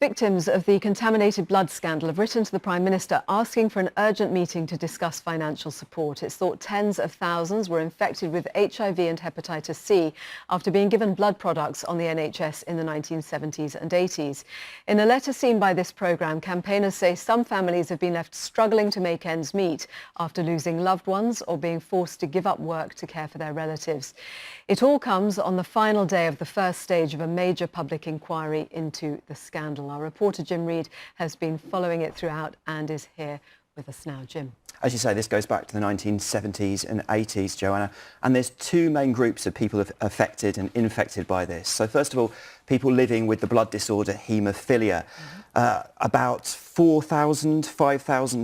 Victims of the contaminated blood scandal have written to the Prime Minister asking for an urgent meeting to discuss financial support. It's thought tens of thousands were infected with HIV and hepatitis C after being given blood products on the NHS in the 1970s and 80s. In a letter seen by this programme, campaigners say some families have been left struggling to make ends meet after losing loved ones or being forced to give up work to care for their relatives. It all comes on the final day of the first stage of a major public inquiry into the scandal. Our reporter Jim Reid has been following it throughout and is here with us now. Jim. As you say, this goes back to the 1970s and 80s, Joanna, and there's two main groups of people affected and infected by this. So first of all, people living with the blood disorder haemophilia. About 5,000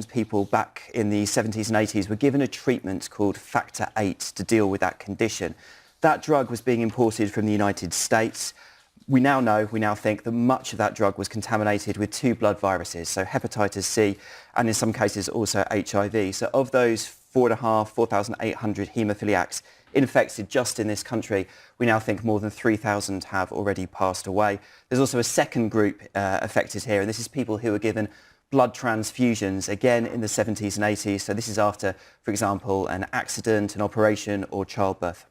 people back in the 70s and 80s were given a treatment called Factor VIII to deal with that condition. That drug was being imported from the United States. We now think that much of that drug was contaminated with two blood viruses, so hepatitis C and in some cases also HIV. So of those 4,800 haemophiliacs infected just in this country, we now think more than 3,000 have already passed away. There's also a second group affected here, and this is people who were given blood transfusions, again in the 70s and 80s. So this is after, for example, an accident, an operation or childbirth.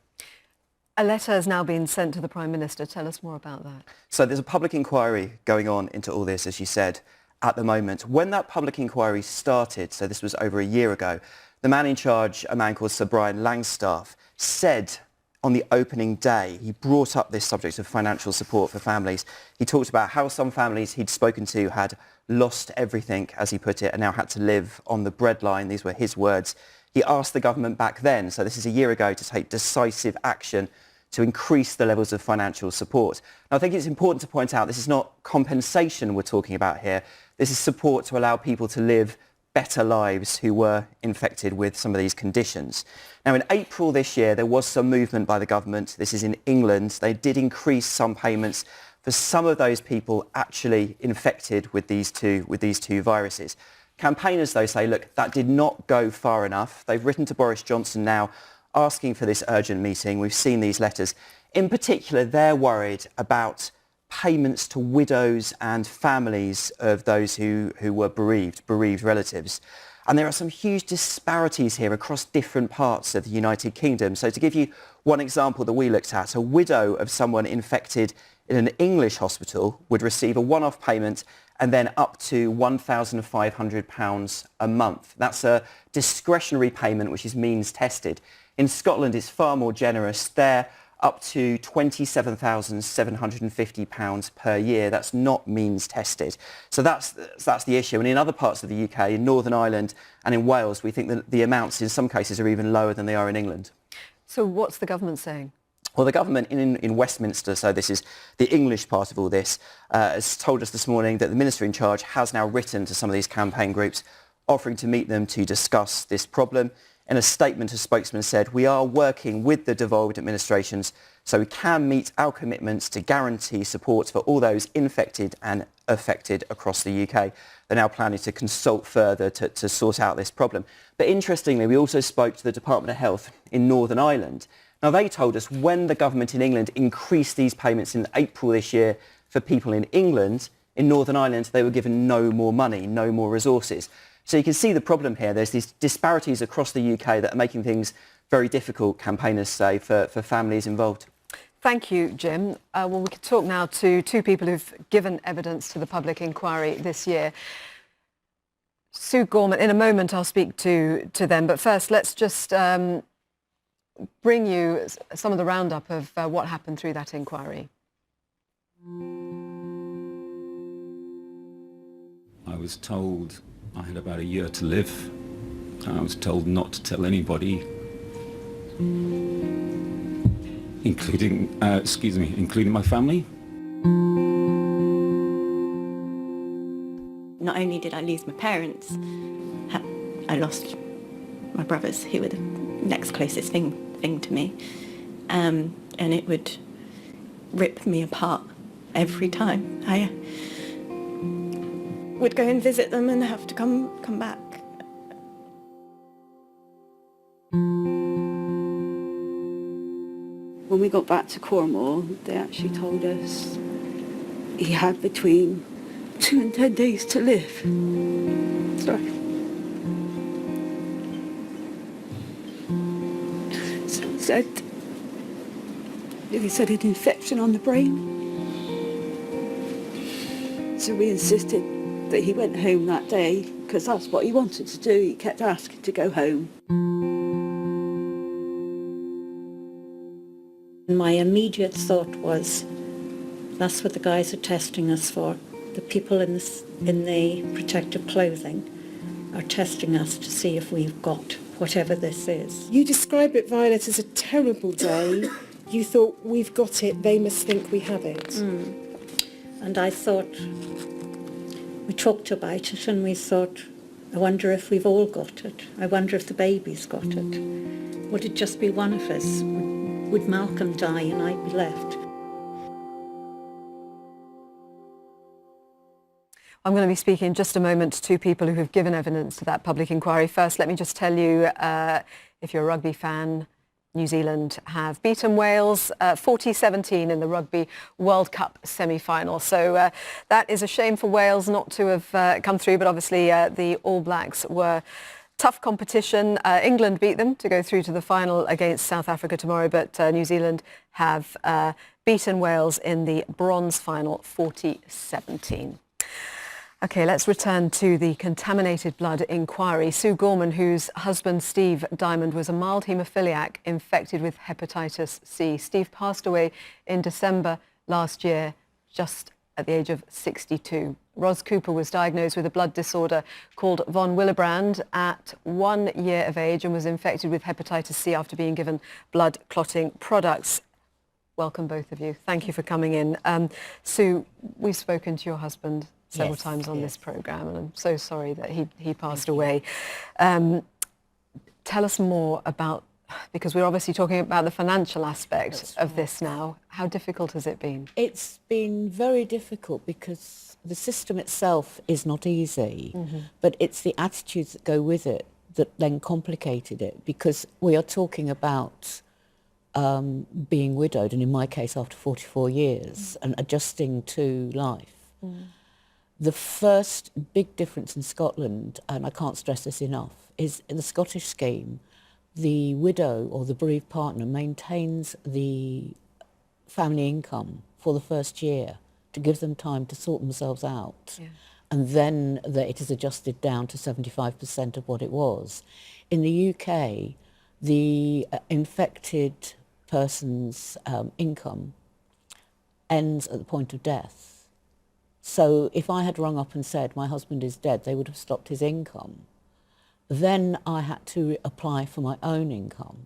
A letter has now been sent to the Prime Minister. Tell us more about that. So there's a public inquiry going on into all this, as you said, at the moment. When that public inquiry started, so this was over a year ago, the man in charge, a man called Sir Brian Langstaff, said on the opening day, he brought up this subject of financial support for families. He talked about how some families he'd spoken to had lost everything, as he put it, and now had to live on the breadline. These were his words. He asked the government back then, so this is a year ago, to take decisive action to increase the levels of financial support. Now, I think it's important to point out this is not compensation we're talking about here. This is support to allow people to live better lives who were infected with some of these conditions. Now, in April this year, there was some movement by the government. This is in England. They did increase some payments for some of those people actually infected with these two viruses. Campaigners, though, say, look, that did not go far enough. They've written to Boris Johnson now asking for this urgent meeting. We've seen these letters. In particular, they're worried about payments to widows and families of those who were bereaved relatives. And there are some huge disparities here across different parts of the United Kingdom. So to give you one example that we looked at, a widow of someone infected in an English hospital would receive a one-off payment and then up to £1,500 a month. That's a discretionary payment which is means tested. In Scotland, it's far more generous. They're up to £27,750 per year. That's not means tested. So that's the issue. And in other parts of the UK, in Northern Ireland and in Wales, we think that the amounts in some cases are even lower than they are in England. So what's the government saying? Well, the government in Westminster, so this is the English part of all this, has told us this morning that the Minister in charge has now written to some of these campaign groups offering to meet them to discuss this problem. In a statement, a spokesman said, "We are working with the devolved administrations so we can meet our commitments to guarantee support for all those infected and affected across the UK." They're now planning to consult further to sort out this problem. But interestingly, we also spoke to the Department of Health in Northern Ireland. Now, they told us when the government in England increased these payments in April this year for people in England, in Northern Ireland, they were given no more money, no more resources. So you can see the problem here. There's these disparities across the UK that are making things very difficult, campaigners say, for families involved. Thank you, Jim. Well, we could talk now to two people who've given evidence to the public inquiry this year. Sue Gorman, in a moment I'll speak to them, but first let's just bring you some of the roundup of what happened through that inquiry. I was told I had about a year to live. I was told not to tell anybody, including my family. Not only did I lose my parents, I lost my brothers, who were the next closest thing to me, and it would rip me apart every time I would go and visit them and have to come back. When we got back to Cornwall, they actually told us he had between 2 and 10 days to live. Sorry. So he said an infection on the brain. So we insisted that he went home that day because that's what he wanted to do. He kept asking to go home. My immediate thought was, that's what the guys are testing us for. The people in the protective clothing are testing us to see if we've got whatever this is. You describe it, Violet, as a terrible day. You thought, we've got it, they must think we have it. And I thought, we talked about it and we thought, I wonder if we've all got it. I wonder if the baby's got it. Would it just be one of us? Would Malcolm die and I'd be left? I'm going to be speaking in just a moment to people who have given evidence to that public inquiry. First, let me just tell you, if you're a rugby fan, New Zealand have beaten Wales 40-17 in the Rugby World Cup semi-final. So that is a shame for Wales not to have come through, but obviously the All Blacks were tough competition. England beat them to go through to the final against South Africa tomorrow, but New Zealand have beaten Wales in the bronze final 40-17. OK, let's return to the contaminated blood inquiry. Sue Gorman, whose husband Steve Diamond was a mild haemophiliac infected with hepatitis C. Steve passed away in December last year, just at the age of 62. Ros Cooper was diagnosed with a blood disorder called von Willebrand at 1 year of age and was infected with hepatitis C after being given blood clotting products. Welcome, both of you. Thank you for coming in. Sue, we've spoken to your husband several times on this programme, and I'm so sorry that he passed away. Tell us more about, because we're obviously talking about the financial aspect of this now. How difficult has it been? It's been very difficult because the system itself is not easy, but it's the attitudes that go with it that then complicated it, because we are talking about being widowed, and in my case after 44 years, and adjusting to life. The first big difference in Scotland, and I can't stress this enough, is in the Scottish scheme, the widow or the bereaved partner maintains the family income for the first year to give them time to sort themselves out. And then it is adjusted down to 75% of what it was. In the UK, the infected person's income ends at the point of death. So if I had rung up and said, my husband is dead, they would have stopped his income. Then I had to apply for my own income.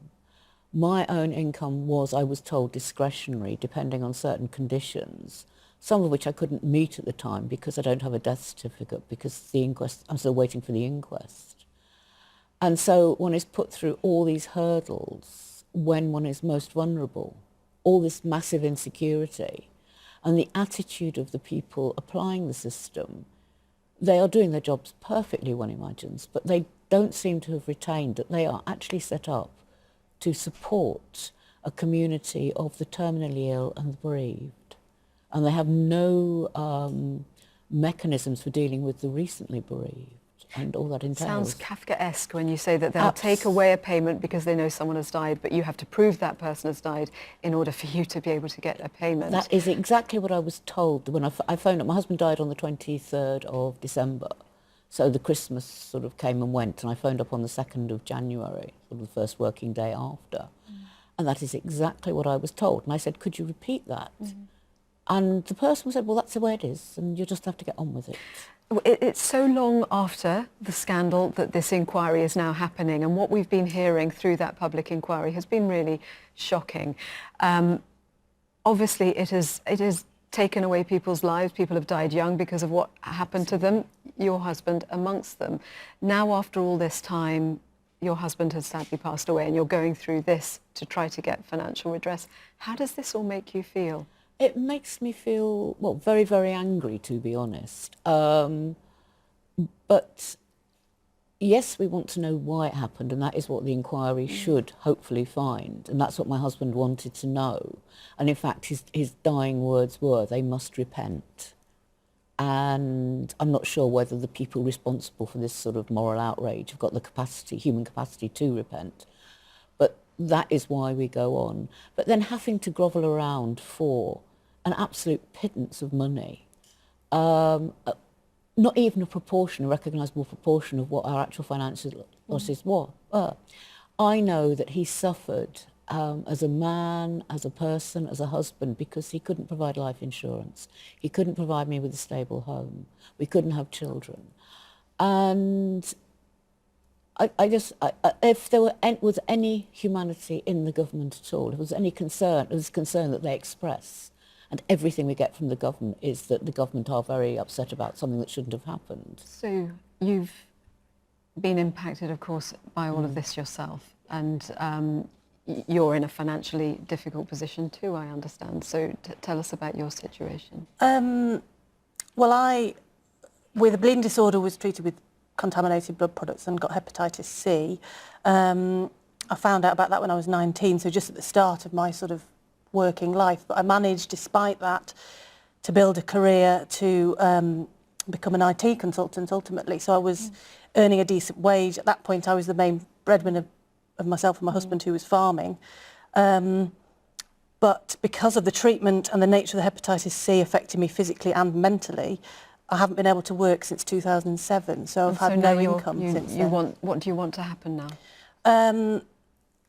My own income was, I was told, discretionary, depending on certain conditions, some of which I couldn't meet at the time because I don't have a death certificate, because the inquest, I'm still waiting for the inquest. And so one is put through all these hurdles when one is most vulnerable, all this massive insecurity. And the attitude of the people applying the system, they are doing their jobs perfectly, one imagines, but they don't seem to have retained that they are actually set up to support a community of the terminally ill and the bereaved. And they have no mechanisms for dealing with the recently bereaved and all that entails. Sounds Kafkaesque when you say that they'll take away a payment because they know someone has died, but you have to prove that person has died in order for you to be able to get a payment. That is exactly what I was told when I phoned up. My husband died on the 23rd of December, so the Christmas sort of came and went, and I phoned up on the 2nd of January, sort of the first working day after. And that is exactly what I was told. And I said, could you repeat that? And the person said, well, that's the way it is, and you just have to get on with it. It's so long after the scandal that this inquiry is now happening, and what we've been hearing through that public inquiry has been really shocking. Obviously, it has taken away people's lives. People have died young because of what happened to them, your husband amongst them. Now, after all this time, your husband has sadly passed away, and you're going through this to try to get financial redress. How does this all make you feel? It makes me feel, well, very, very angry, to be honest. But yes, we want to know why it happened, and that is what the inquiry should hopefully find. And that's what my husband wanted to know. And in fact, his dying words were, they must repent. And I'm not sure whether the people responsible for this sort of moral outrage have got the capacity, human capacity to repent. But that is why we go on. But then having to grovel around for an absolute pittance of money, not even a proportion, a recognisable proportion of what our actual financial losses were. I know that he suffered as a man, as a person, as a husband, because he couldn't provide life insurance. He couldn't provide me with a stable home. We couldn't have children. And if there was any humanity in the government at all, if there was any concern, it was concern that they express. And everything we get from the government is that the government are very upset about something that shouldn't have happened. So you've been impacted, of course, by all of this yourself. And you're in a financially difficult position too, I understand. So tell us about your situation. Well, I, with a bleeding disorder, was treated with contaminated blood products and got hepatitis C. I found out about that when I was 19, so just at the start of my sort of working life. But I managed, despite that, to build a career to become an IT consultant ultimately. So I was earning a decent wage. At that point, I was the main breadwinner of myself and my husband, who was farming. But because of the treatment and the nature of the hepatitis C affecting me physically and mentally, I haven't been able to work since 2007, so I've had no income since then. What do you want to happen now?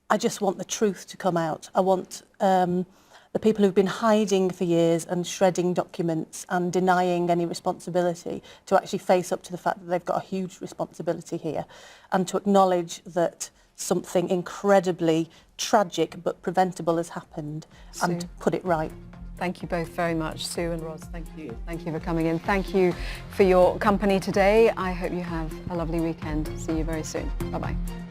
I just want the truth to come out. I want the people who've been hiding for years and shredding documents and denying any responsibility to actually face up to the fact that they've got a huge responsibility here, and to acknowledge that something incredibly tragic but preventable has happened, and to put it right. Thank you both very much. Sue and Ros, thank you. Thank you for coming in. Thank you for your company today. I hope you have a lovely weekend. See you very soon. Bye-bye.